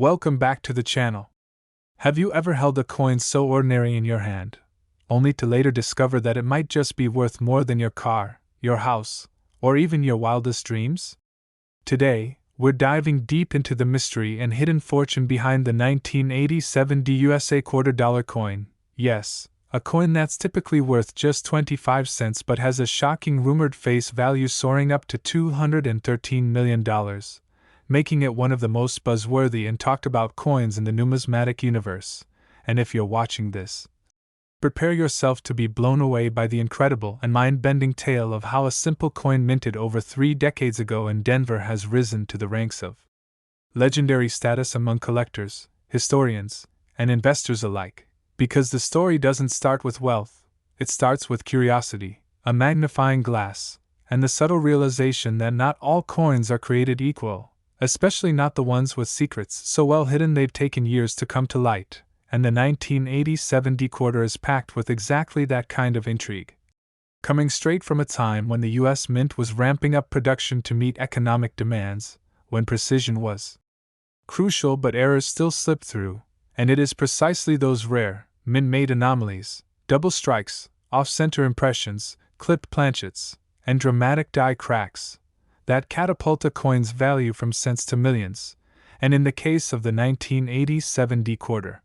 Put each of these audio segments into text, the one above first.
Welcome back to the channel. Have you ever held a coin so ordinary in your hand, only to later discover that it might just be worth more than your car, your house, or even your wildest dreams? Today, we're diving deep into the mystery and hidden fortune behind the 1987 USA $quarter coin. Yes, a coin that's typically worth just 25 cents but has a shocking rumored face value soaring up to $213 million, making it one of the most buzzworthy and talked about coins in the numismatic universe. And if you're watching this, prepare yourself to be blown away by the incredible and mind-bending tale of how a simple coin minted over 3 decades ago in Denver has risen to the ranks of legendary status among collectors, historians, and investors alike. Because the story doesn't start with wealth, it starts with curiosity, a magnifying glass, and the subtle realization that not all coins are created equal, especially not the ones with secrets so well hidden they've taken years to come to light. And the 1987 quarter is packed with exactly that kind of intrigue. Coming straight from a time when the US Mint was ramping up production to meet economic demands, when precision was crucial but errors still slipped through, and it is precisely those rare, mint-made anomalies, double strikes, off-center impressions, clipped planchets, and dramatic die cracks that catapult a coin's value from cents to millions, and in the case of the 1987 quarter,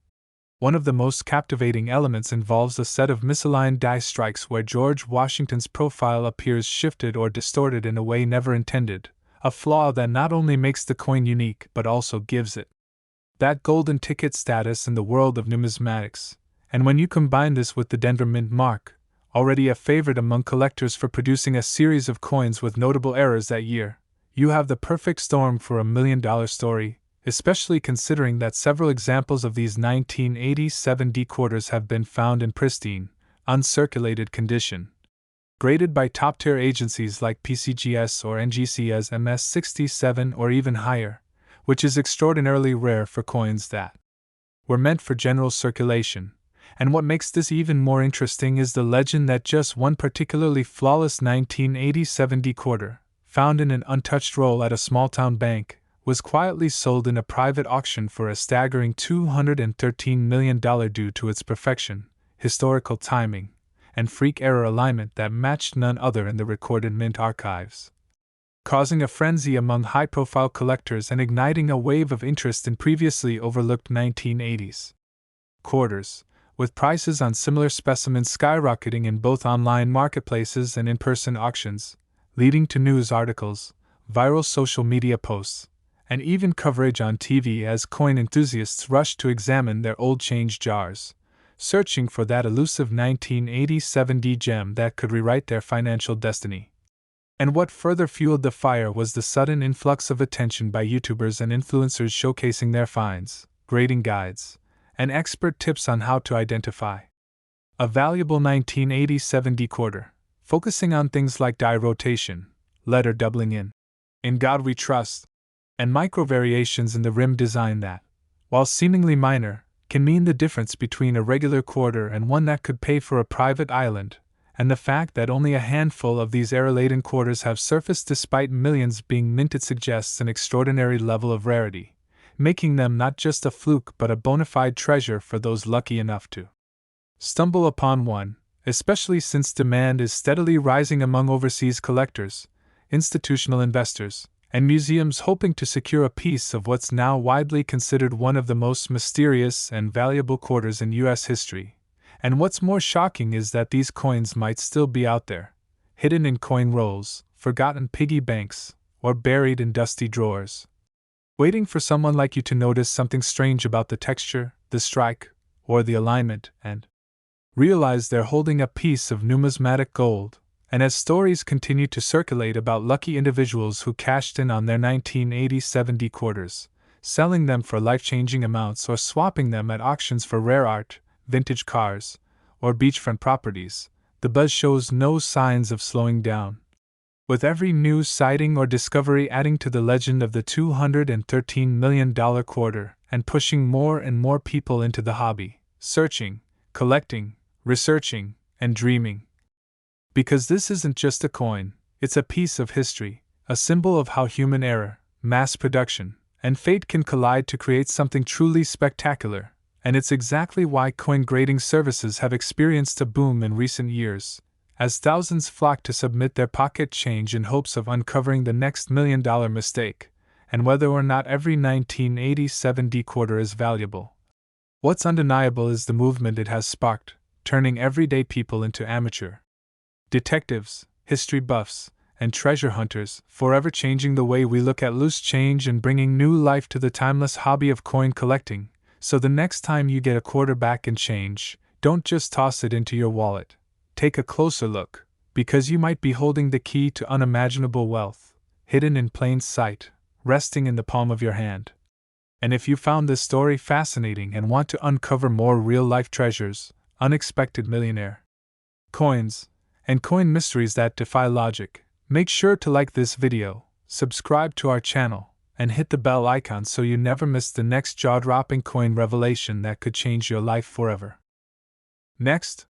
one of the most captivating elements involves a set of misaligned die strikes where George Washington's profile appears shifted or distorted in a way never intended, a flaw that not only makes the coin unique but also gives it that golden ticket status in the world of numismatics. And when you combine this with the Denver Mint mark, already a favorite among collectors for producing a series of coins with notable errors that year, you have the perfect storm for $1 million story, especially considering that several examples of these 1987 quarters have been found in pristine, uncirculated condition, graded by top-tier agencies like PCGS or NGC as MS67 or even higher, which is extraordinarily rare for coins that were meant for general circulation. And what makes this even more interesting is the legend that just one particularly flawless 1987 quarter, found in an untouched roll at a small-town bank, was quietly sold in a private auction for a staggering $213 million due to its perfection, historical timing, and freak error alignment that matched none other in the recorded mint archives, causing a frenzy among high-profile collectors and igniting a wave of interest in previously overlooked 1980s quarters, with prices on similar specimens skyrocketing in both online marketplaces and in-person auctions, leading to news articles, viral social media posts, and even coverage on TV as coin enthusiasts rush to examine their old change jars, searching for that elusive 1987 gem that could rewrite their financial destiny. And what further fueled the fire was the sudden influx of attention by YouTubers and influencers showcasing their finds, grading guides, and expert tips on how to identify a valuable 1987 quarter, focusing on things like die rotation, letter doubling in God we trust, and micro-variations in the rim design that, while seemingly minor, can mean the difference between a regular quarter and one that could pay for a private island, and the fact that only a handful of these error-laden quarters have surfaced despite millions being minted suggests an extraordinary level of rarity, making them not just a fluke but a bona fide treasure for those lucky enough to stumble upon one, especially since demand is steadily rising among overseas collectors, institutional investors, and museums hoping to secure a piece of what's now widely considered one of the most mysterious and valuable quarters in U.S. history. And what's more shocking is that these coins might still be out there, hidden in coin rolls, forgotten piggy banks, or buried in dusty drawers, waiting for someone like you to notice something strange about the texture, the strike, or the alignment, and realize they're holding a piece of numismatic gold. And as stories continue to circulate about lucky individuals who cashed in on their 1987 quarters, selling them for life-changing amounts or swapping them at auctions for rare art, vintage cars, or beachfront properties, the buzz shows no signs of slowing down, with every new sighting or discovery adding to the legend of the $213 million quarter and pushing more and more people into the hobby, searching, collecting, researching, and dreaming. Because this isn't just a coin, it's a piece of history, a symbol of how human error, mass production, and fate can collide to create something truly spectacular, and it's exactly why coin grading services have experienced a boom in recent years, as thousands flock to submit their pocket change in hopes of uncovering the next $1 million mistake, and whether or not every 1987 quarter is valuable. What's undeniable is the movement it has sparked, turning everyday people into amateur detectives, history buffs, and treasure hunters, forever changing the way we look at loose change and bringing new life to the timeless hobby of coin collecting. So the next time you get a quarter back in change, don't just toss it into your wallet. Take a closer look, because you might be holding the key to unimaginable wealth, hidden in plain sight, resting in the palm of your hand. And if you found this story fascinating and want to uncover more real-life treasures, unexpected millionaire coins, and coin mysteries that defy logic, make sure to like this video, subscribe to our channel, and hit the bell icon so you never miss the next jaw-dropping coin revelation that could change your life forever. Next,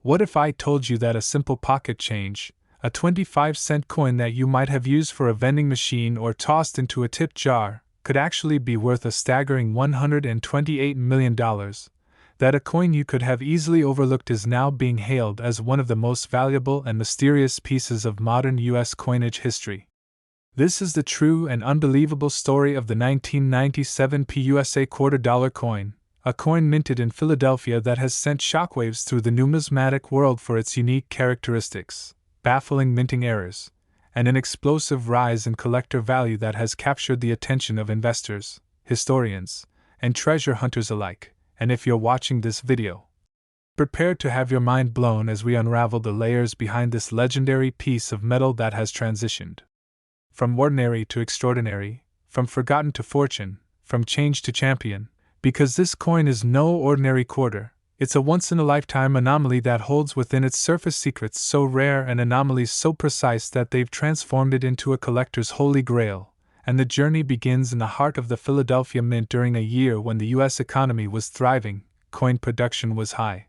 what if I told you that a simple pocket change, a 25-cent coin that you might have used for a vending machine or tossed into a tip jar, could actually be worth a staggering $128 million? That a coin you could have easily overlooked is now being hailed as one of the most valuable and mysterious pieces of modern U.S. coinage history. This is the true and unbelievable story of the 1997 PUSA $quarter coin, a coin minted in Philadelphia that has sent shockwaves through the numismatic world for its unique characteristics, baffling minting errors, and an explosive rise in collector value that has captured the attention of investors, historians, and treasure hunters alike. And if you're watching this video, prepare to have your mind blown as we unravel the layers behind this legendary piece of metal that has transitioned from ordinary to extraordinary, from forgotten to fortune, from change to champion, because this coin is no ordinary quarter. It's a once-in-a-lifetime anomaly that holds within its surface secrets so rare and anomalies so precise that they've transformed it into a collector's holy grail. And the journey begins in the heart of the Philadelphia Mint during a year when the U.S. economy was thriving, coin production was high,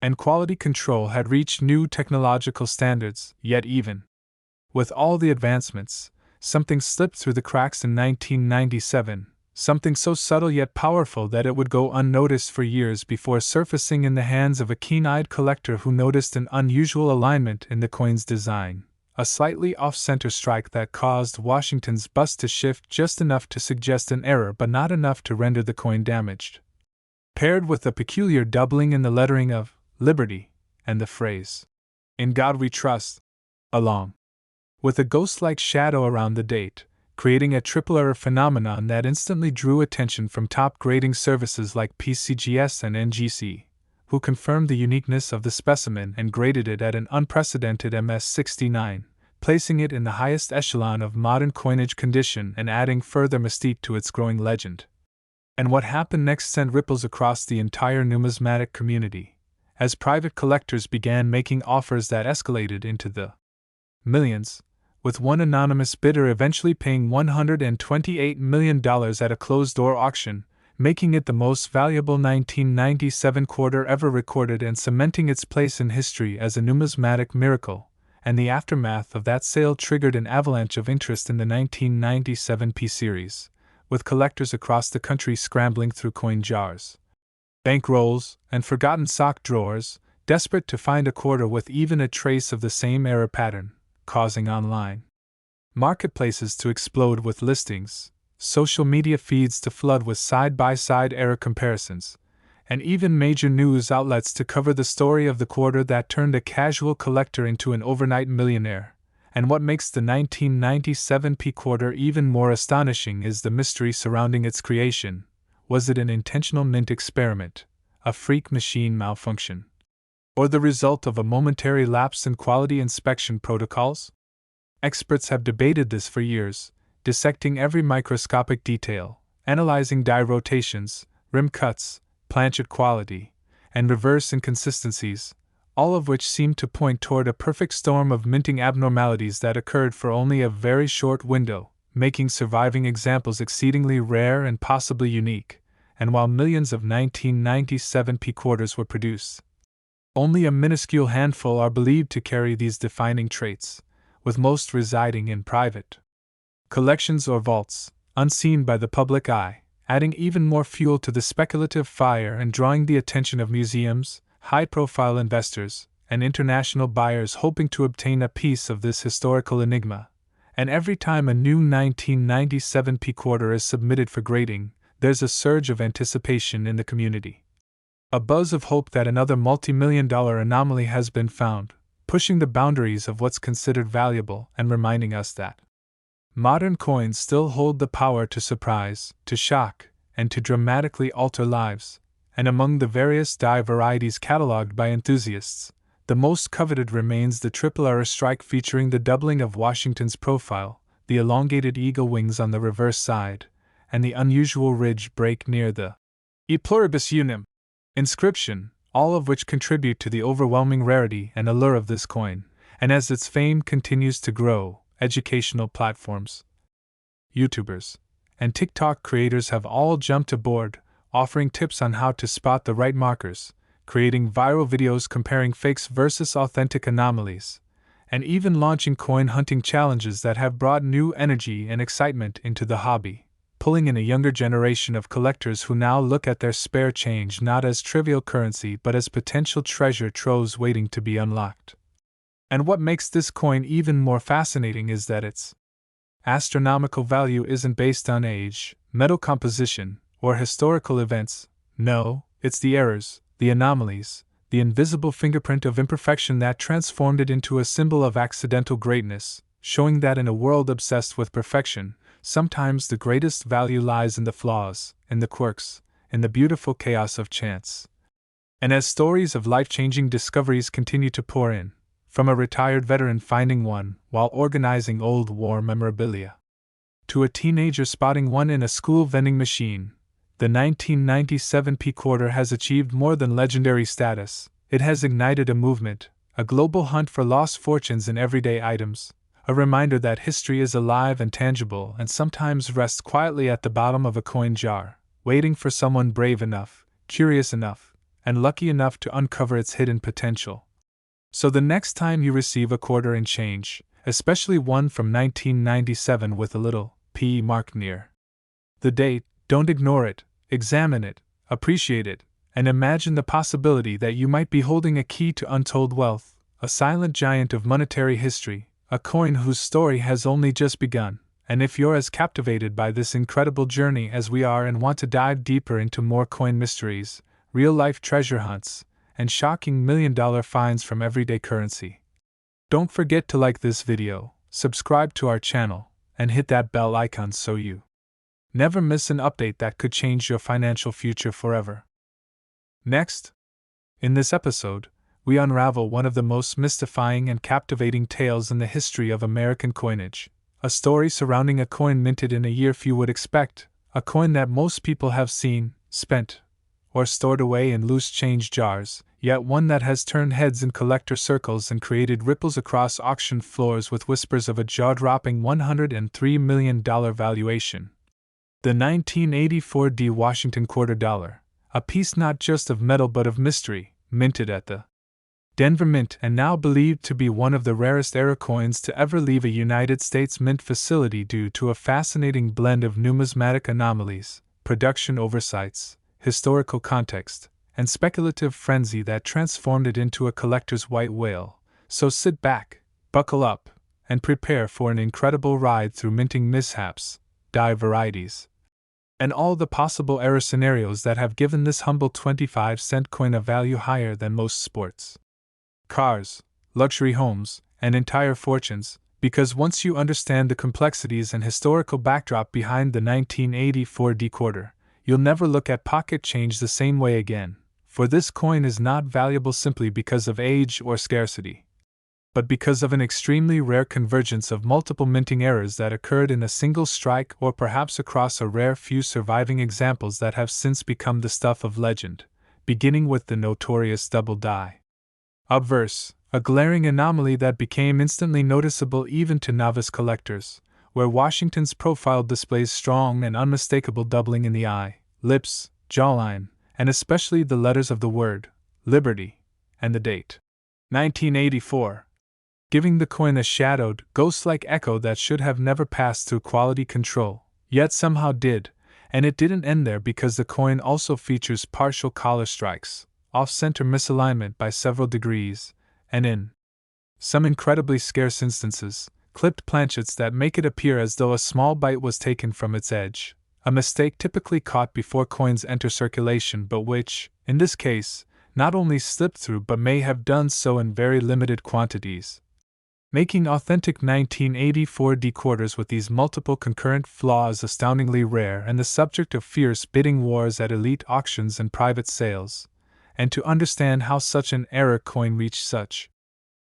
and quality control had reached new technological standards. Yet even with all the advancements, something slipped through the cracks in 1997, something so subtle yet powerful that it would go unnoticed for years before surfacing in the hands of a keen-eyed collector who noticed an unusual alignment in the coin's design. A slightly off-center strike that caused Washington's bust to shift just enough to suggest an error but not enough to render the coin damaged. Paired with a peculiar doubling in the lettering of Liberty and the phrase, "In God We Trust," along with a ghost-like shadow around the date, creating a triple error phenomenon that instantly drew attention from top grading services like PCGS and NGC, who confirmed the uniqueness of the specimen and graded it at an unprecedented MS-69, placing it in the highest echelon of modern coinage condition and adding further mystique to its growing legend. And what happened next sent ripples across the entire numismatic community, as private collectors began making offers that escalated into the millions, with one anonymous bidder eventually paying $128 million at a closed-door auction, making it the most valuable 1997 quarter ever recorded and cementing its place in history as a numismatic miracle. And the aftermath of that sale triggered an avalanche of interest in the 1997 P series, with collectors across the country scrambling through coin jars, bank rolls, and forgotten sock drawers, desperate to find a quarter with even a trace of the same error pattern, causing online marketplaces to explode with listings, social media feeds to flood with side-by-side error comparisons, and even major news outlets to cover the story of the quarter that turned a casual collector into an overnight millionaire. And what makes the 1997 P quarter even more astonishing is the mystery surrounding its creation. Was it an intentional mint experiment, a freak machine malfunction, or the result of a momentary lapse in quality inspection protocols? Experts have debated this for years, dissecting every microscopic detail, analyzing die rotations, rim cuts, planchet quality, and reverse inconsistencies, all of which seem to point toward a perfect storm of minting abnormalities that occurred for only a very short window, making surviving examples exceedingly rare and possibly unique. And while millions of 1997 P quarters were produced, only a minuscule handful are believed to carry these defining traits, with most residing in private collections or vaults, unseen by the public eye, adding even more fuel to the speculative fire and drawing the attention of museums, high-profile investors, and international buyers hoping to obtain a piece of this historical enigma. And every time a new 1997 P quarter is submitted for grading, there's a surge of anticipation in the community. A buzz of hope that another multi-million-dollar anomaly has been found, pushing the boundaries of what's considered valuable and reminding us that modern coins still hold the power to surprise, to shock, and to dramatically alter lives. And among the various die varieties cataloged by enthusiasts, the most coveted remains the triple error strike featuring the doubling of Washington's profile, the elongated eagle wings on the reverse side, and the unusual ridge break near the E pluribus unum inscription, all of which contribute to the overwhelming rarity and allure of this coin. And as its fame continues to grow, educational platforms, YouTubers, and TikTok creators have all jumped aboard, offering tips on how to spot the right markers, creating viral videos comparing fakes versus authentic anomalies, and even launching coin hunting challenges that have brought new energy and excitement into the hobby, pulling in a younger generation of collectors who now look at their spare change not as trivial currency but as potential treasure troves waiting to be unlocked. And what makes this coin even more fascinating is that its astronomical value isn't based on age, metal composition, or historical events. No, it's the errors, the anomalies, the invisible fingerprint of imperfection that transformed it into a symbol of accidental greatness, showing that in a world obsessed with perfection, sometimes the greatest value lies in the flaws, in the quirks, in the beautiful chaos of chance. And as stories of life-changing discoveries continue to pour in, from a retired veteran finding one while organizing old war memorabilia, to a teenager spotting one in a school vending machine, the 1997 P quarter has achieved more than legendary status. It has ignited a movement, a global hunt for lost fortunes in everyday items, a reminder that history is alive and tangible and sometimes rests quietly at the bottom of a coin jar, waiting for someone brave enough, curious enough, and lucky enough to uncover its hidden potential. So the next time you receive a quarter in change, especially one from 1997 with a little P mark near the date, don't ignore it, examine it, appreciate it, and imagine the possibility that you might be holding a key to untold wealth, a silent giant of monetary history, a coin whose story has only just begun. And if you're as captivated by this incredible journey as we are and want to dive deeper into more coin mysteries, real-life treasure hunts, and shocking million-dollar finds from everyday currency, don't forget to like this video, subscribe to our channel, and hit that bell icon so you never miss an update that could change your financial future forever. Next, in this episode, we unravel one of the most mystifying and captivating tales in the history of American coinage, a story surrounding a coin minted in a year few would expect, a coin that most people have seen, spent, or stored away in loose change jars, yet one that has turned heads in collector circles and created ripples across auction floors with whispers of a jaw-dropping $103 million valuation. The 1984 D Washington quarter dollar, a piece not just of metal but of mystery, minted at the Denver Mint and now believed to be one of the rarest era coins to ever leave a United States mint facility due to a fascinating blend of numismatic anomalies, production oversights, historical context, and speculative frenzy that transformed it into a collector's white whale. So sit back, buckle up, and prepare for an incredible ride through minting mishaps, die varieties, and all the possible error scenarios that have given this humble 25-cent coin a value higher than most sports cars, luxury homes, and entire fortunes, because once you understand the complexities and historical backdrop behind the 1984 D quarter, you'll never look at pocket change the same way again, for this coin is not valuable simply because of age or scarcity, but because of an extremely rare convergence of multiple minting errors that occurred in a single strike or perhaps across a rare few surviving examples that have since become the stuff of legend, beginning with the notorious double die obverse, a glaring anomaly that became instantly noticeable even to novice collectors, where Washington's profile displays strong and unmistakable doubling in the eye, lips, jawline, and especially the letters of the word, Liberty, and the date, 1984, giving the coin a shadowed, ghost-like echo that should have never passed through quality control, Yet somehow did, and it didn't end there because the coin also features partial collar strikes, off-center misalignment by several degrees, and in some incredibly scarce instances, clipped planchets that make it appear as though a small bite was taken from its edge, a mistake typically caught before coins enter circulation but which, in this case, not only slipped through but may have done so in very limited quantities, making authentic 1984 D-quarters with these multiple concurrent flaws astoundingly rare and the subject of fierce bidding wars at elite auctions and private sales. And to understand how such an error coin reached such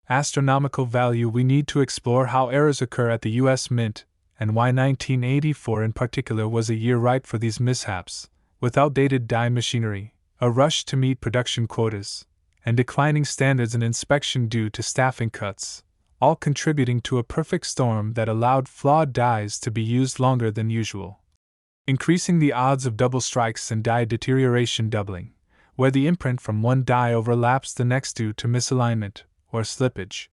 astronomical value, we need to explore how errors occur at the U.S. Mint, and why 1984 in particular was a year ripe for these mishaps, with outdated die machinery, a rush to meet production quotas, and declining standards in inspection due to staffing cuts, all contributing to a perfect storm that allowed flawed dies to be used longer than usual, increasing the odds of double strikes and die deterioration doubling, where the imprint from one die overlaps the next due to misalignment or slippage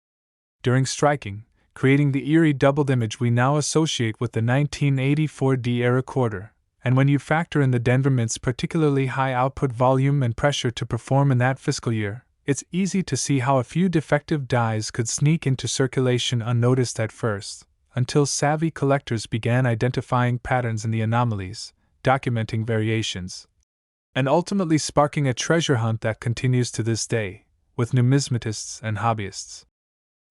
during striking, creating the eerie doubled image we now associate with the 1984 D-era quarter. And when you factor in the Denver Mint's particularly high output volume and pressure to perform in that fiscal year, it's easy to see how a few defective dies could sneak into circulation unnoticed at first, until savvy collectors began identifying patterns in the anomalies, documenting variations, and ultimately sparking a treasure hunt that continues to this day, with numismatists and hobbyists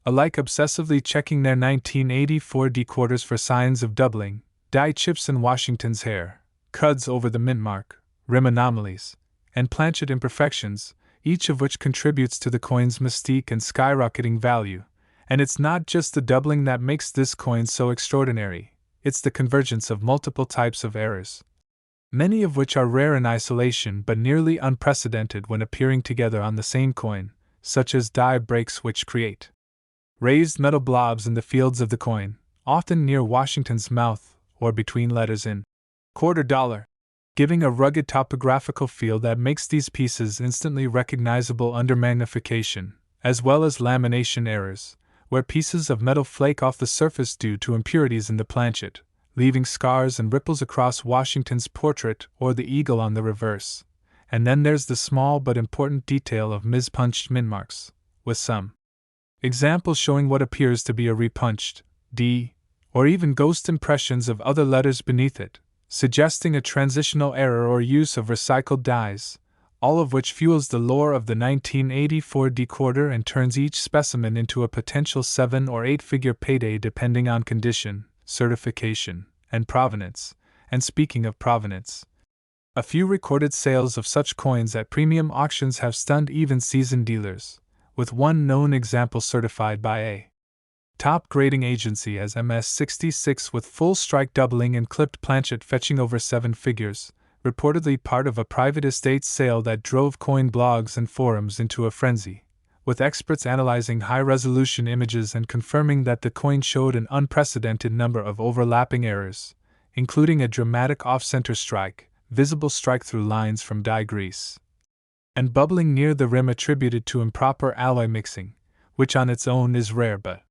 alike obsessively checking their 1984 D-quarters for signs of doubling, die chips in Washington's hair, cuds over the mint mark, rim anomalies, and planchet imperfections, each of which contributes to the coin's mystique and skyrocketing value. And it's not just the doubling that makes this coin so extraordinary, it's the convergence of multiple types of errors, many of which are rare in isolation but nearly unprecedented when appearing together on the same coin, such as die breaks which create raised metal blobs in the fields of the coin, often near Washington's mouth or between letters in quarter dollar, giving a rugged topographical feel that makes these pieces instantly recognizable under magnification, as well as lamination errors, where pieces of metal flake off the surface due to impurities in the planchet, leaving scars and ripples across Washington's portrait or the eagle on the reverse. And then there's the small but important detail of mispunched mint marks, with some examples showing what appears to be a repunched D, or even ghost impressions of other letters beneath it, suggesting a transitional error or use of recycled dies, all of which fuels the lore of the 1984 D-quarter and turns each specimen into a potential 7- or 8-figure payday depending on condition, certification, and provenance. And speaking of provenance, a few recorded sales of such coins at premium auctions have stunned even seasoned dealers, with one known example certified by a top grading agency as MS66 with full strike doubling and clipped planchet fetching over 7 figures, reportedly part of a private estate sale that drove coin blogs and forums into a frenzy, with experts analyzing high-resolution images and confirming that the coin showed an unprecedented number of overlapping errors, including a dramatic off-center strike, visible strike-through lines from die grease, and bubbling near the rim attributed to improper alloy mixing, which on its own is rare but,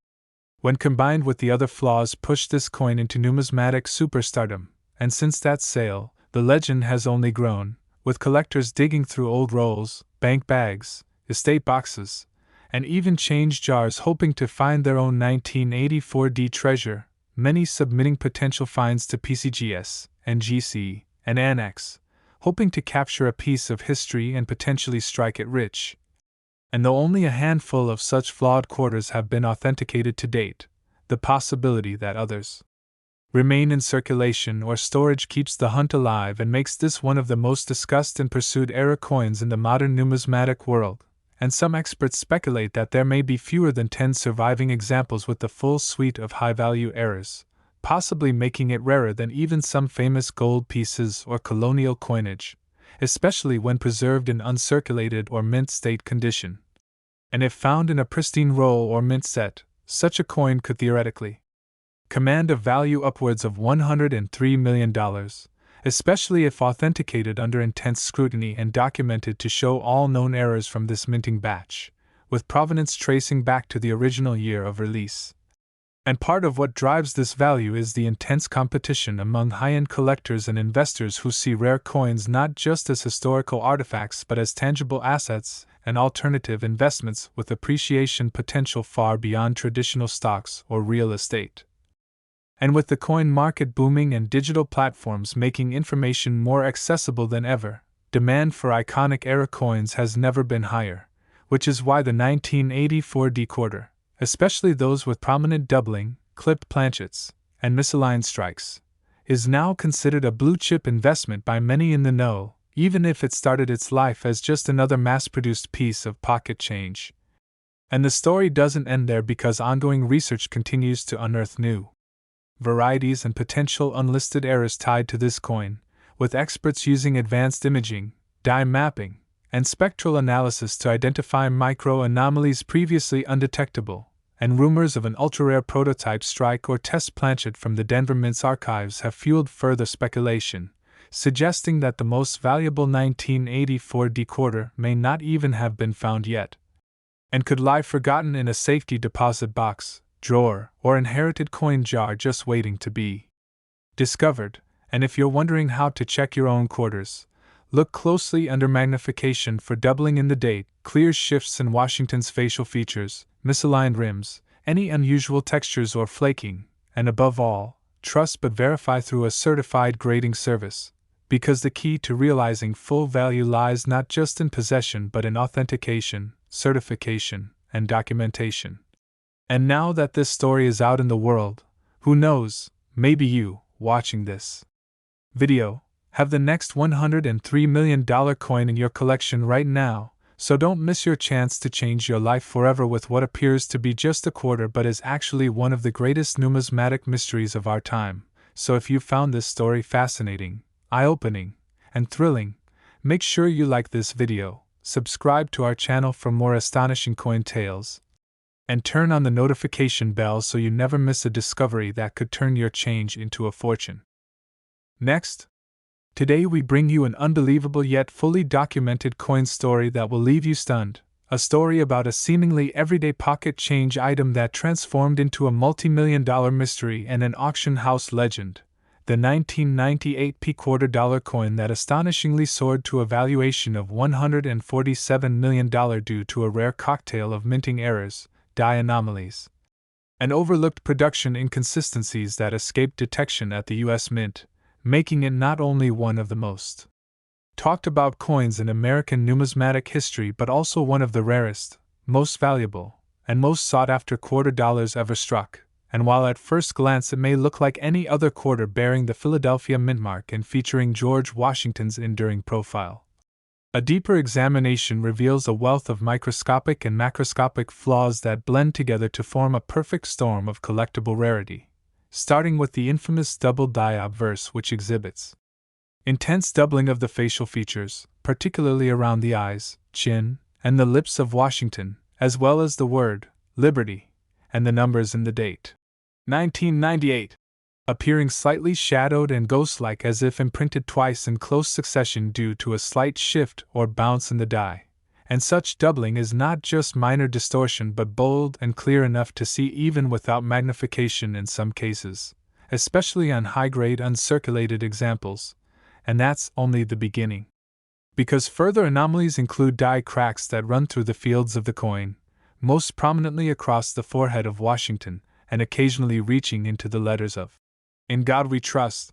when combined with the other flaws, pushed this coin into numismatic superstardom, and since that sale, the legend has only grown, with collectors digging through old rolls, bank bags, estate boxes, and even change jars hoping to find their own 1984 D treasure, many submitting potential finds to PCGS, NGC, and Annex, hoping to capture a piece of history and potentially strike it rich. And though only a handful of such flawed quarters have been authenticated to date, the possibility that others remain in circulation or storage keeps the hunt alive and makes this one of the most discussed and pursued era coins in the modern numismatic world, and some experts speculate that there may be fewer than 10 surviving examples with the full suite of high-value errors, possibly making it rarer than even some famous gold pieces or colonial coinage, especially when preserved in uncirculated or mint state condition. And if found in a pristine roll or mint set, such a coin could theoretically command a value upwards of $103 million, especially if authenticated under intense scrutiny and documented to show all known errors from this minting batch, with provenance tracing back to the original year of release. And part of what drives this value is the intense competition among high-end collectors and investors who see rare coins not just as historical artifacts but as tangible assets and alternative investments with appreciation potential far beyond traditional stocks or real estate. And with the coin market booming and digital platforms making information more accessible than ever, demand for iconic era coins has never been higher, which is why the 1984 decoder, especially those with prominent doubling, clipped planchets, and misaligned strikes, is now considered a blue-chip investment by many in the know, even if it started its life as just another mass-produced piece of pocket change. And the story doesn't end there because ongoing research continues to unearth new varieties and potential unlisted errors tied to this coin, with experts using advanced imaging, dye mapping, and spectral analysis to identify micro-anomalies previously undetectable, and rumors of an ultra-rare prototype strike or test planchet from the Denver Mint's archives have fueled further speculation, suggesting that the most valuable 1984 decoder may not even have been found yet, and could lie forgotten in a safety deposit box, drawer, or inherited coin jar just waiting to be discovered. And if you're wondering how to check your own quarters, look closely under magnification for doubling in the date, clear shifts in Washington's facial features, misaligned rims, any unusual textures or flaking, and above all, trust but verify through a certified grading service, because the key to realizing full value lies not just in possession but in authentication, certification, and documentation. And now that this story is out in the world, who knows, maybe you, watching this video, have the next $103 million coin in your collection right now, so don't miss your chance to change your life forever with what appears to be just a quarter but is actually one of the greatest numismatic mysteries of our time. So if you found this story fascinating, eye-opening, and thrilling, make sure you like this video, subscribe to our channel for more astonishing coin tales, and turn on the notification bell so you never miss a discovery that could turn your change into a fortune. Next, today we bring you an unbelievable yet fully documented coin story that will leave you stunned, a story about a seemingly everyday pocket change item that transformed into a multi-million-dollar mystery and an auction house legend, the 1998 quarter dollar coin that astonishingly soared to a valuation of $147 million due to a rare cocktail of minting errors, dye anomalies, and overlooked production inconsistencies that escaped detection at the U.S. Mint, making it not only one of the most talked about coins in American numismatic history but also one of the rarest, most valuable, and most sought after quarter dollars ever struck. And while at first glance it may look like any other quarter bearing the Philadelphia Mint mark and featuring George Washington's enduring profile, a deeper examination reveals a wealth of microscopic and macroscopic flaws that blend together to form a perfect storm of collectible rarity, starting with the infamous double die obverse, which exhibits intense doubling of the facial features, particularly around the eyes, chin, and the lips of Washington, as well as the word Liberty and the numbers in the date 1998. Appearing slightly shadowed and ghost-like as if imprinted twice in close succession due to a slight shift or bounce in the die. And such doubling is not just minor distortion but bold and clear enough to see even without magnification in some cases, especially on high-grade uncirculated examples, and that's only the beginning. Because further anomalies include die cracks that run through the fields of the coin, most prominently across the forehead of Washington, and occasionally reaching into the letters of "In God We Trust,"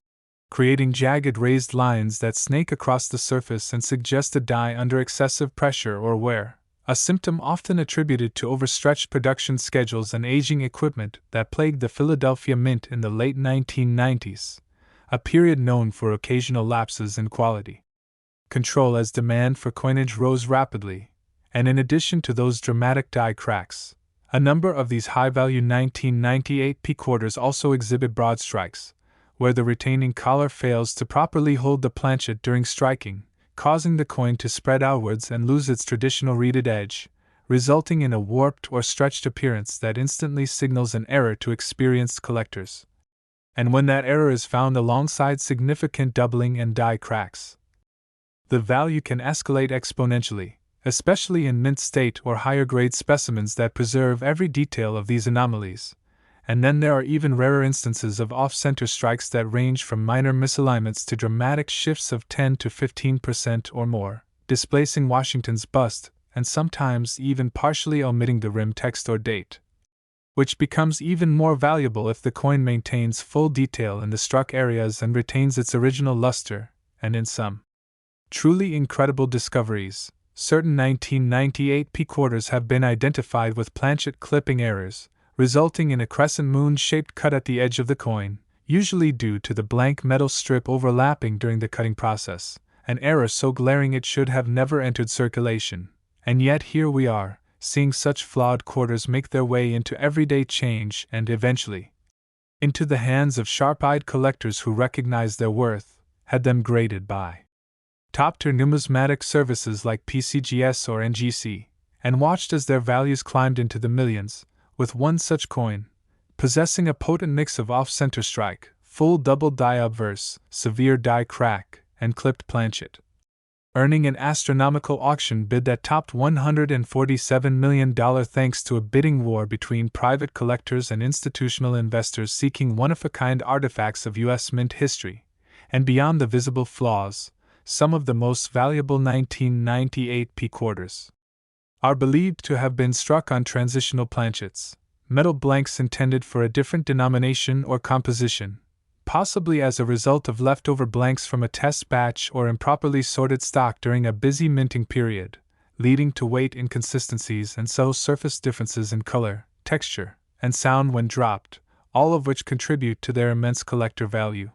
creating jagged raised lines that snake across the surface and suggest a die under excessive pressure or wear, a symptom often attributed to overstretched production schedules and aging equipment that plagued the Philadelphia Mint in the late 1990s, a period known for occasional lapses in quality control as demand for coinage rose rapidly. And in addition to those dramatic die cracks, a number of these high-value 1998 quarters also exhibit broad strikes, where the retaining collar fails to properly hold the planchet during striking, causing the coin to spread outwards and lose its traditional reeded edge, resulting in a warped or stretched appearance that instantly signals an error to experienced collectors. And when that error is found alongside significant doubling and die cracks, the value can escalate exponentially, especially in mint state or higher grade specimens that preserve every detail of these anomalies, And then there are even rarer instances of off-center strikes that range from minor misalignments to dramatic shifts of 10 to 15% or more, displacing Washington's bust, and sometimes even partially omitting the rim text or date, which becomes even more valuable if the coin maintains full detail in the struck areas and retains its original luster, and in some truly incredible discoveries, certain 1998 P quarters have been identified with planchet clipping errors, resulting in a crescent moon-shaped cut at the edge of the coin, usually due to the blank metal strip overlapping during the cutting process, an error so glaring it should have never entered circulation. And yet here we are, seeing such flawed quarters make their way into everyday change and, eventually, into the hands of sharp-eyed collectors who recognize their worth, had them graded by top-tier numismatic services like PCGS or NGC, and watched as their values climbed into the millions, with one such coin, possessing a potent mix of off-center strike, full double die obverse, severe die crack, and clipped planchet, earning an astronomical auction bid that topped $147 million thanks to a bidding war between private collectors and institutional investors seeking one-of-a-kind artifacts of U.S. mint history. And beyond the visible flaws, some of the most valuable 1998 P quarters are believed to have been struck on transitional planchets, metal blanks intended for a different denomination or composition, possibly as a result of leftover blanks from a test batch or improperly sorted stock during a busy minting period, leading to weight inconsistencies and so surface differences in color, texture, and sound when dropped, all of which contribute to their immense collector value,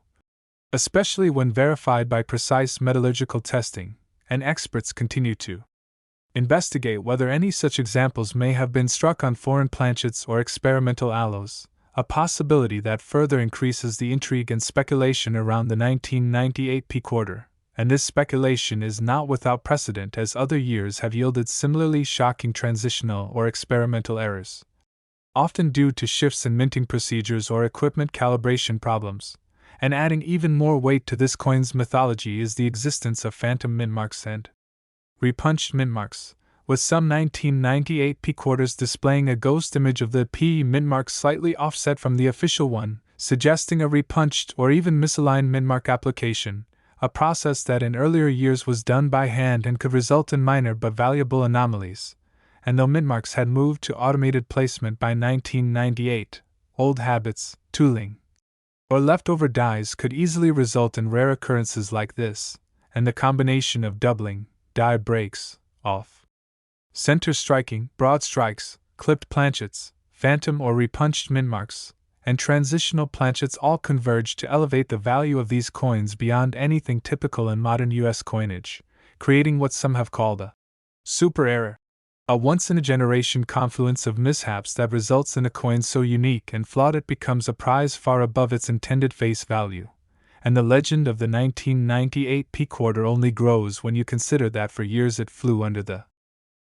especially when verified by precise metallurgical testing, and experts continue to investigate whether any such examples may have been struck on foreign planchets or experimental alloys, a possibility that further increases the intrigue and speculation around the 1998 P quarter, and this speculation is not without precedent as other years have yielded similarly shocking transitional or experimental errors, often due to shifts in minting procedures or equipment calibration problems. And adding even more weight to this coin's mythology is the existence of phantom mint marks and repunched mint marks, with some 1998 P quarters displaying a ghost image of the P mint mark slightly offset from the official one, suggesting a repunched or even misaligned mint mark application, a process that in earlier years was done by hand and could result in minor but valuable anomalies. And though mint marks had moved to automated placement by 1998, old habits, tooling, or leftover dies could easily result in rare occurrences like this, and the combination of doubling, die breaks, off center striking, broad strikes, clipped planchets, phantom or repunched mint marks, and transitional planchets all converge to elevate the value of these coins beyond anything typical in modern U.S. coinage, creating what some have called a super error, a once-in-a-generation confluence of mishaps that results in a coin so unique and flawed it becomes a prize far above its intended face value. And the legend of the 1998 P quarter only grows when you consider that for years it flew under the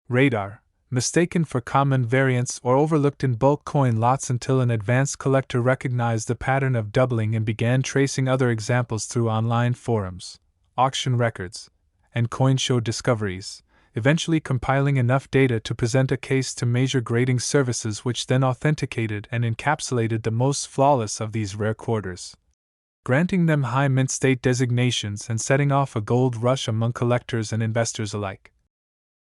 radar, mistaken for common variants or overlooked in bulk coin lots until an advanced collector recognized the pattern of doubling and began tracing other examples through online forums, auction records, and coin show discoveries, eventually compiling enough data to present a case to major grading services which then authenticated and encapsulated the most flawless of these rare quarters, granting them high mint state designations and setting off a gold rush among collectors and investors alike.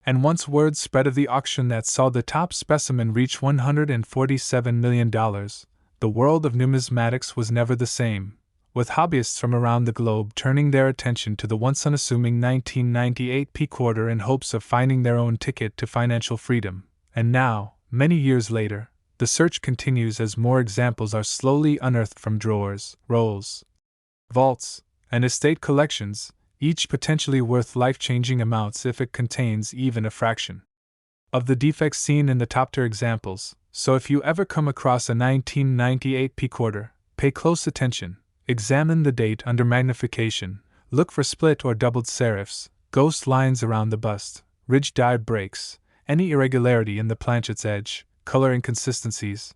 And once word spread of the auction that saw the top specimen reach $147 million, the world of numismatics was never the same, with hobbyists from around the globe turning their attention to the once unassuming 1998 P quarter in hopes of finding their own ticket to financial freedom. And now, many years later, the search continues as more examples are slowly unearthed from drawers, rolls, vaults, and estate collections, each potentially worth life-changing amounts if it contains even a fraction of the defects seen in the top-tier examples. So if you ever come across a 1998 P quarter, pay close attention, examine the date under magnification, look for split or doubled serifs, ghost lines around the bust, ridge die breaks, any irregularity in the planchet's edge, color inconsistencies,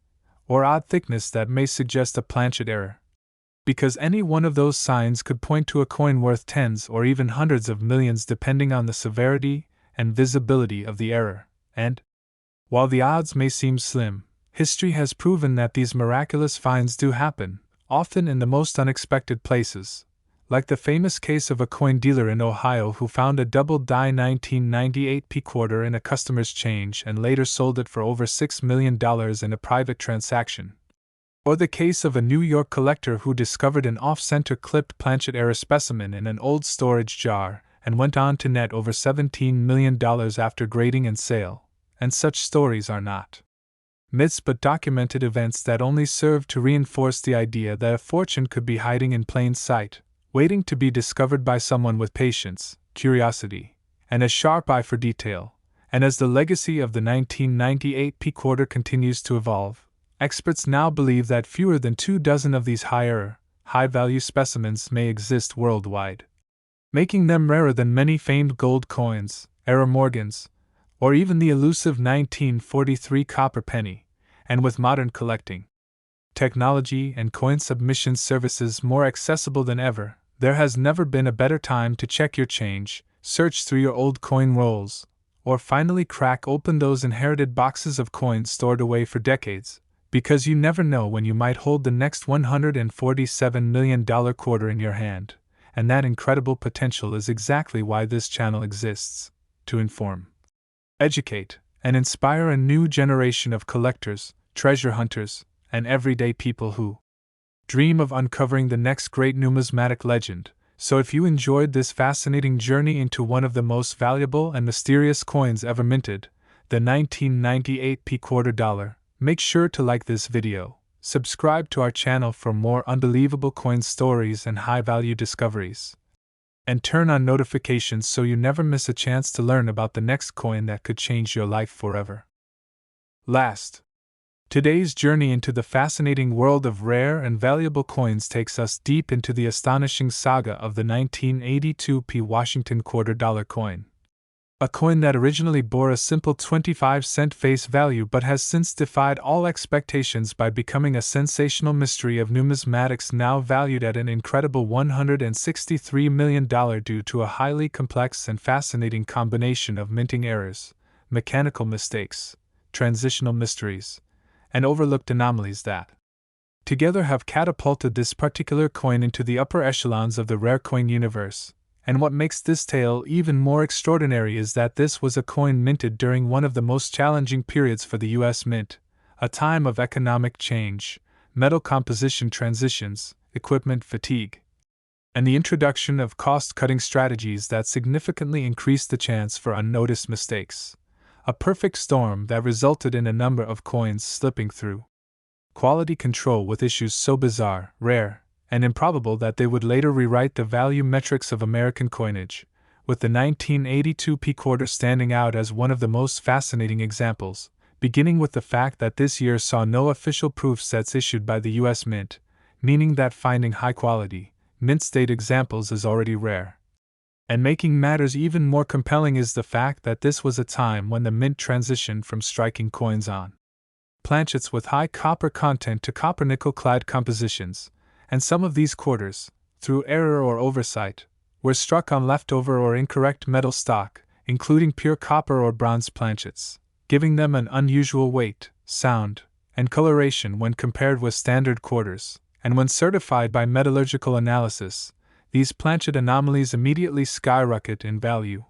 or odd thickness that may suggest a planchet error. Because any one of those signs could point to a coin worth tens or even hundreds of millions depending on the severity and visibility of the error, and while the odds may seem slim, History has proven that these miraculous finds do happen, often in the most unexpected places, like the famous case of a coin dealer in Ohio who found a double-die 1998 P-quarter in a customer's change and later sold it for over $6 million in a private transaction. Or the case of a New York collector who discovered an off-center clipped planchet-era specimen in an old storage jar and went on to net over $17 million after grading and sale. And such stories are not myths but documented events that only serve to reinforce the idea that a fortune could be hiding in plain sight, waiting to be discovered by someone with patience, curiosity, and a sharp eye for detail. And as the legacy of the 1998 P-quarter continues to evolve, experts now believe that fewer than 24 of these high-value specimens may exist worldwide, making them rarer than many famed gold coins, Era Morgans, or even the elusive 1943 copper penny. And with modern collecting technology and coin submission services more accessible than ever, there has never been a better time to check your change, search through your old coin rolls, or finally crack open those inherited boxes of coins stored away for decades, because you never know when you might hold the next $147 million quarter in your hand, and that incredible potential is exactly why this channel exists, to inform, educate, and inspire a new generation of collectors, treasure hunters, and everyday people who dream of uncovering the next great numismatic legend. So if you enjoyed this fascinating journey into one of the most valuable and mysterious coins ever minted, the 1998 P-quarter dollar, make sure to like this video, subscribe to our channel for more unbelievable coin stories and high-value discoveries, and turn on notifications so you never miss a chance to learn about the next coin that could change your life forever. Last, today's journey into the fascinating world of rare and valuable coins takes us deep into the astonishing saga of the 1982 P Washington $quarter coin. A coin that originally bore a simple 25-cent face value but has since defied all expectations by becoming a sensational mystery of numismatics, now valued at an incredible $163 million due to a highly complex and fascinating combination of minting errors, mechanical mistakes, transitional mysteries, and overlooked anomalies that together have catapulted this particular coin into the upper echelons of the rare coin universe. And what makes this tale even more extraordinary is that this was a coin minted during one of the most challenging periods for the U.S. Mint, a time of economic change, metal composition transitions, equipment fatigue, and the introduction of cost-cutting strategies that significantly increased the chance for unnoticed mistakes. A perfect storm that resulted in a number of coins slipping through quality control with issues so bizarre, rare, and improbable that they would later rewrite the value metrics of American coinage, with the 1982 P-quarter standing out as one of the most fascinating examples, beginning with the fact that this year saw no official proof sets issued by the U.S. Mint, meaning that finding high-quality, mint-state examples is already rare. And making matters even more compelling is the fact that this was a time when the Mint transitioned from striking coins on planchets with high copper content to copper-nickel-clad compositions, and some of these quarters, through error or oversight, were struck on leftover or incorrect metal stock, including pure copper or bronze planchets, giving them an unusual weight, sound, and coloration when compared with standard quarters, and when certified by metallurgical analysis, these planchet anomalies immediately skyrocket in value.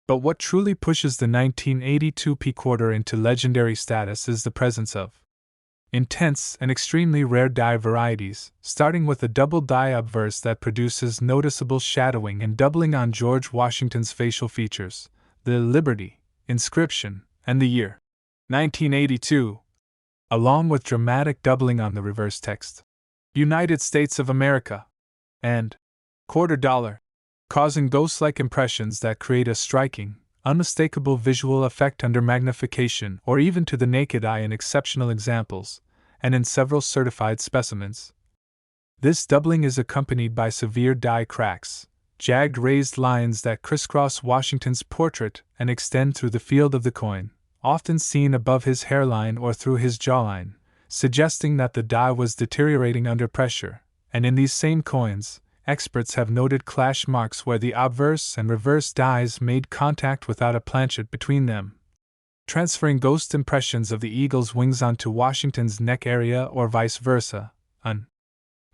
But what truly pushes the 1982 P-quarter into legendary status is the presence of intense and extremely rare die varieties, starting with a double die obverse that produces noticeable shadowing and doubling on George Washington's facial features, the Liberty inscription, and the year 1982, along with dramatic doubling on the reverse text, United States of America, and quarter dollar, causing ghost-like impressions that create a striking, unmistakable visual effect under magnification or even to the naked eye in exceptional examples, and in several certified specimens. This doubling is accompanied by severe die cracks, jagged raised lines that crisscross Washington's portrait and extend through the field of the coin, often seen above his hairline or through his jawline, suggesting that the die was deteriorating under pressure. And in these same coins, experts have noted clash marks where the obverse and reverse dies made contact without a planchet between them. transferring ghost impressions of the eagle's wings onto Washington's neck area or vice versa, an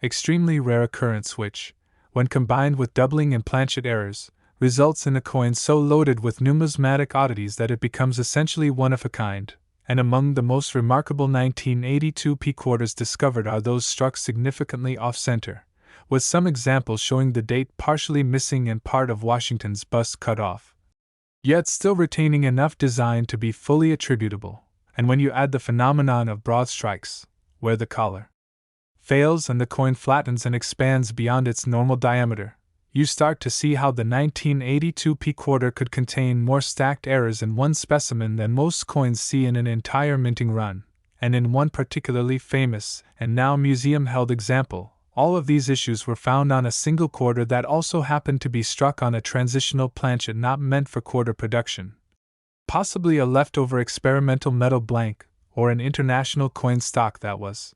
extremely rare occurrence which, when combined with doubling and planchet errors, results in a coin so loaded with numismatic oddities that it becomes essentially one of a kind. And among the most remarkable 1982 P quarters discovered are those struck significantly off-center, with some examples showing the date partially missing and part of Washington's bust cut off, yet still retaining enough design to be fully attributable. And when you add the phenomenon of broad strikes, where the collar fails and the coin flattens and expands beyond its normal diameter, you start to see how the 1982 P quarter could contain more stacked errors in one specimen than most coins see in an entire minting run. And in one particularly famous and now museum-held example, all of these issues were found on a single quarter that also happened to be struck on a transitional planchet not meant for quarter production. Possibly a leftover experimental metal blank, or an international coin stock that was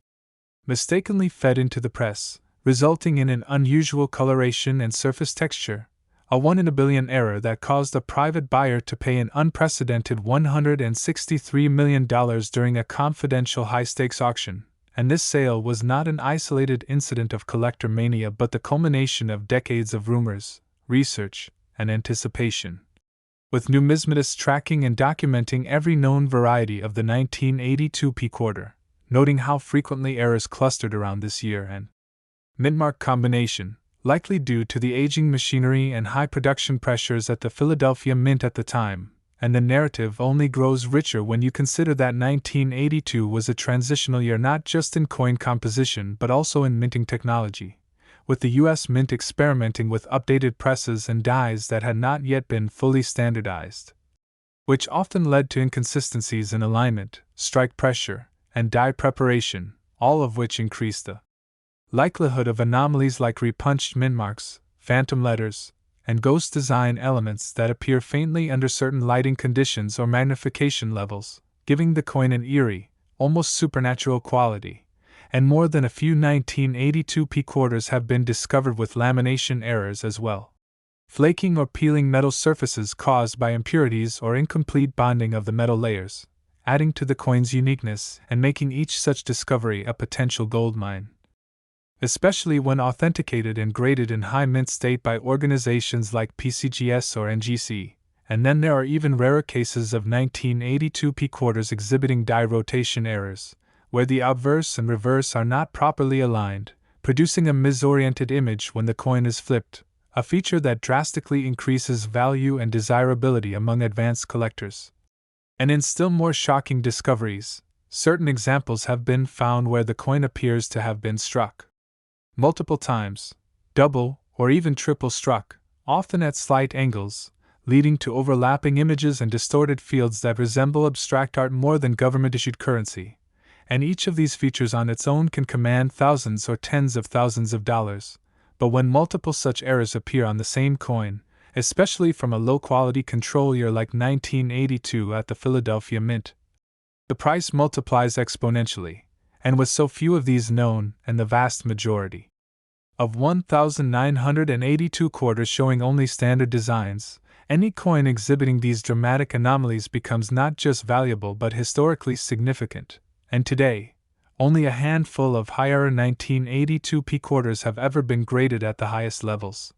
mistakenly fed into the press, resulting in an unusual coloration and surface texture, a 1 in a billion error that caused a private buyer to pay an unprecedented $163 million during a confidential high-stakes auction. And this sale was not an isolated incident of collector mania but the culmination of decades of rumors, research, and anticipation, with numismatists tracking and documenting every known variety of the 1982 P quarter, noting how frequently errors clustered around this year and mintmark combination, likely due to the aging machinery and high production pressures at the Philadelphia Mint at the time. And the narrative only grows richer when you consider that 1982 was a transitional year not just in coin composition but also in minting technology, with the U.S. Mint experimenting with updated presses and dies that had not yet been fully standardized, which often led to inconsistencies in alignment, strike pressure, and die preparation, all of which increased the likelihood of anomalies like repunched mintmarks, phantom letters, and ghost design elements that appear faintly under certain lighting conditions or magnification levels, giving the coin an eerie, almost supernatural quality. And more than a few 1982 P quarters have been discovered with lamination errors as well, flaking or peeling metal surfaces caused by impurities or incomplete bonding of the metal layers, adding to the coin's uniqueness and making each such discovery a potential gold mine, especially when authenticated and graded in high mint state by organizations like PCGS or NGC. And then there are even rarer cases of 1982 P quarters exhibiting die rotation errors, where the obverse and reverse are not properly aligned, producing a misoriented image when the coin is flipped, a feature that drastically increases value and desirability among advanced collectors. And in still more shocking discoveries, certain examples have been found where the coin appears to have been struck multiple times, double or even triple struck, often at slight angles, leading to overlapping images and distorted fields that resemble abstract art more than government-issued currency. And each of these features on its own can command thousands or tens of thousands of dollars. But when multiple such errors appear on the same coin, especially from a low-quality control year like 1982 at the Philadelphia Mint, the price multiplies exponentially. And with so few of these known, and the vast majority of 1,982 quarters showing only standard designs, any coin exhibiting these dramatic anomalies becomes not just valuable but historically significant. And today, only a handful of higher 1982 P quarters have ever been graded at the highest levels,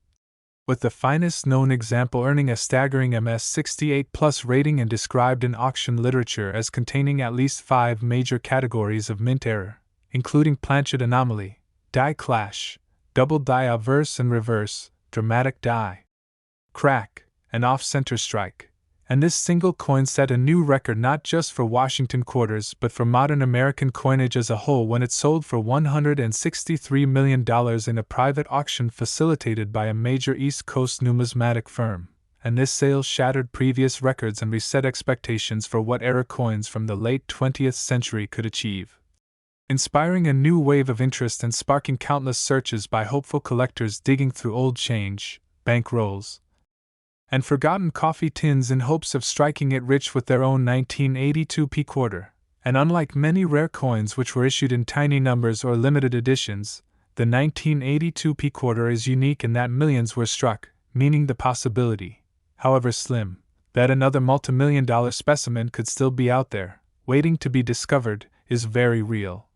with the finest known example earning a staggering MS68+ rating and described in auction literature as containing at least 5 major categories of mint error, including planchet anomaly, die clash, double die obverse and reverse, dramatic die crack, and off-center strike. And this single coin set a new record not just for Washington quarters but for modern American coinage as a whole when it sold for $163 million in a private auction facilitated by a major East Coast numismatic firm. And this sale shattered previous records and reset expectations for what error coins from the late 20th century could achieve, inspiring a new wave of interest and sparking countless searches by hopeful collectors digging through old change, bank rolls, and forgotten coffee tins in hopes of striking it rich with their own 1982 P quarter. And unlike many rare coins which were issued in tiny numbers or limited editions, the 1982 P quarter is unique in that millions were struck, meaning the possibility, however slim, that another multimillion-dollar specimen could still be out there, waiting to be discovered, is very real.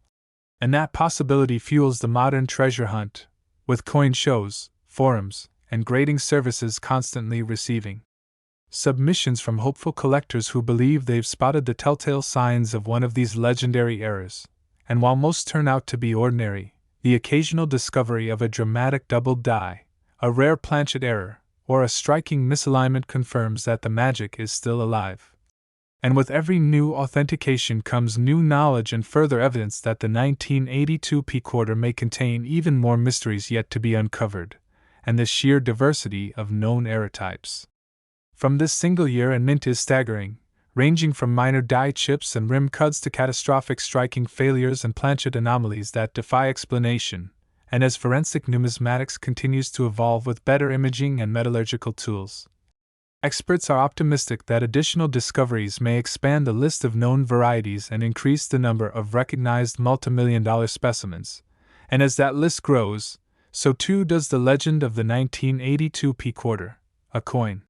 And that possibility fuels the modern treasure hunt, with coin shows, forums, and grading services constantly receiving submissions from hopeful collectors who believe they've spotted the telltale signs of one of these legendary eras. And while most turn out to be ordinary, the occasional discovery of a dramatic doubled die, a rare planchet error, or a striking misalignment confirms that the magic is still alive. And with every new authentication comes new knowledge and further evidence that the 1982 P quarter may contain even more mysteries yet to be uncovered, and the sheer diversity of known error types from this single year and mint is staggering, ranging from minor die chips and rim cuts to catastrophic striking failures and planchet anomalies that defy explanation. And as forensic numismatics continues to evolve with better imaging and metallurgical tools, experts are optimistic that additional discoveries may expand the list of known varieties and increase the number of recognized multimillion-dollar specimens. And as that list grows, so too does the legend of the 1982 P quarter, a coin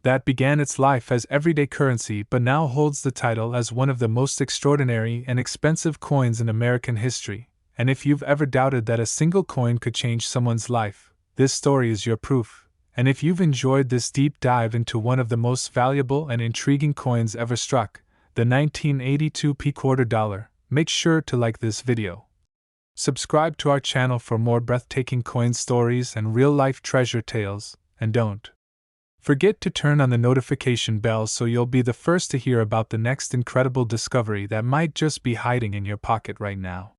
that began its life as everyday currency but now holds the title as one of the most extraordinary and expensive coins in American history. And if you've ever doubted that a single coin could change someone's life, this story is your proof. And if you've enjoyed this deep dive into one of the most valuable and intriguing coins ever struck, the 1982 P quarter dollar, make sure to like this video. Subscribe to our channel for more breathtaking coin stories and real-life treasure tales, and don't forget to turn on the notification bell so you'll be the first to hear about the next incredible discovery that might just be hiding in your pocket right now.